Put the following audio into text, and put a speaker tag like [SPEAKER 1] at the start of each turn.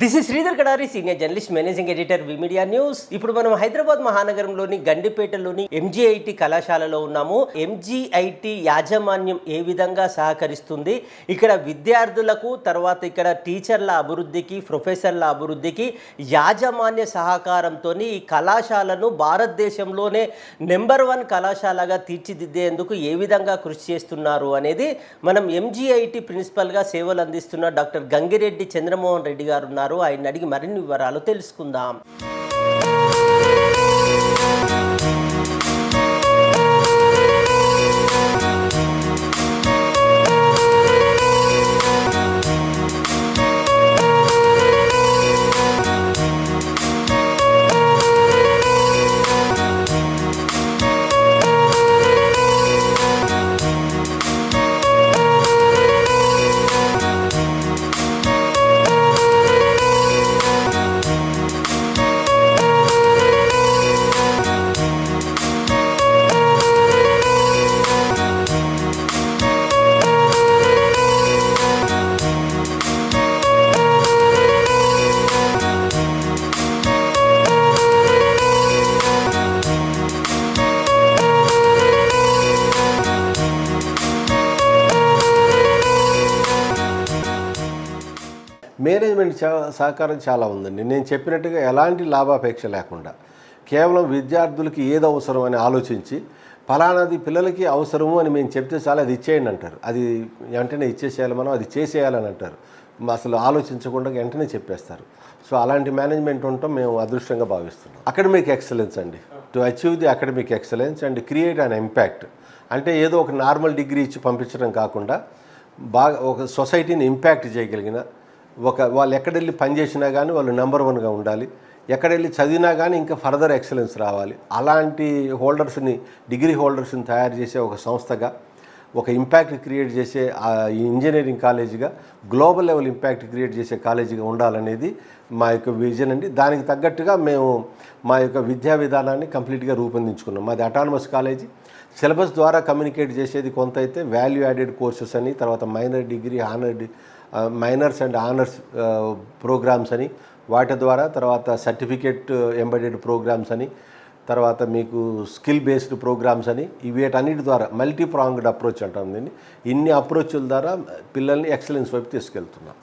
[SPEAKER 1] This is Sridhar Kadari, senior journalist, managing editor, we media news. ఇప్పుడు మనం హైదరాబాద్ మహానగరంలోని గండిపేటలోని ఎంజీఐటీ కళాశాలలో ఉన్నాము. ఎంజీఐటీ యాజమాన్యం ఏ విధంగా సహకరిస్తుంది, ఇక్కడ విద్యార్థులకు, తర్వాత ఇక్కడ టీచర్ల అభివృద్ధికి, ప్రొఫెసర్ల అభివృద్ధికి యాజమాన్య సహకారంతో ఈ కళాశాలను భారతదేశంలోనే నెంబర్ 1 కళాశాలగా తీర్చిదిద్దేందుకు ఏ విధంగా కృషి చేస్తున్నారు అనేది మనం ఎంజీఐటీ ప్రిన్సిపల్గా సేవలు అందిస్తున్న డాక్టర్ గంగిరెడ్డి చంద్రమోహన్ రెడ్డి గారు ఉన్నారు. ఆయన అడిగి మరిన్ని వివరాలు తెలుసుకుందాం.
[SPEAKER 2] మేనేజ్మెంట్ సహకారం చాలా ఉందండి. నేను చెప్పినట్టుగా ఎలాంటి లాభాపేక్ష లేకుండా కేవలం విద్యార్థులకి ఏది అవసరం అని ఆలోచించి ఫలానాది పిల్లలకి అవసరము అని మేము చెప్తే చాలా అది ఇచ్చేయండి అంటారు. అది వెంటనే ఇచ్చేసేయాలి, మనం అది చేసేయాలని అంటారు. అసలు ఆలోచించకుండా వెంటనే చెప్పేస్తారు. సో అలాంటి మేనేజ్మెంట్ ఉండటం మేము అదృష్టంగా భావిస్తున్నాం. అకాడమిక్ ఎక్సలెన్స్ అండి, to achieve the academic excellence and create an impact. అంటే ఏదో ఒక నార్మల్ డిగ్రీ ఇచ్చి పంపించడం కాకుండా బాగా ఒక సొసైటీని ఇంపాక్ట్ చేయగలిగిన వాళ్ళు ఎక్కడెళ్ళి పనిచేసినా కానీ వాళ్ళు నెంబర్ 1గా ఉండాలి, ఎక్కడెళ్ళి చదివినా కానీ ఇంకా ఫర్దర్ ఎక్సలెన్స్ రావాలి. అలాంటి హోల్డర్స్ని, డిగ్రీ హోల్డర్స్ని తయారు చేసే ఒక సంస్థగా, ఒక ఇంపాక్ట్ క్రియేట్ చేసే ఇంజనీరింగ్ కాలేజీగా, గ్లోబల్ లెవెల్ ఇంపాక్ట్ క్రియేట్ చేసే కాలేజీగా ఉండాలనేది మా యొక్క విజన్ అండి. దానికి తగ్గట్టుగా మేము మా యొక్క విద్యా విధానాన్ని కంప్లీట్గా రూపొందించుకున్నాం. మాది అటానమస్ కాలేజీ. సిలబస్ ద్వారా కమ్యూనికేట్ చేసేది కొంత అయితే వాల్యూ యాడెడ్ కోర్సెస్ అని, తర్వాత minor degree, minors and honours programmes అని, వాటి ద్వారా తర్వాత సర్టిఫికేట్ ఎంబెడెడ్ ప్రోగ్రామ్స్ అని, తర్వాత మీకు స్కిల్ బేస్డ్ ప్రోగ్రామ్స్ అని, వీటన్నిటి ద్వారా మల్టీ ప్రాంగ్డ్ అప్రోచ్ అంటాం దీన్ని. ఇన్ని అప్రోచ్ల ద్వారా పిల్లల్ని ఎక్సలెన్స్ వైపు తీసుకెళ్తున్నాం.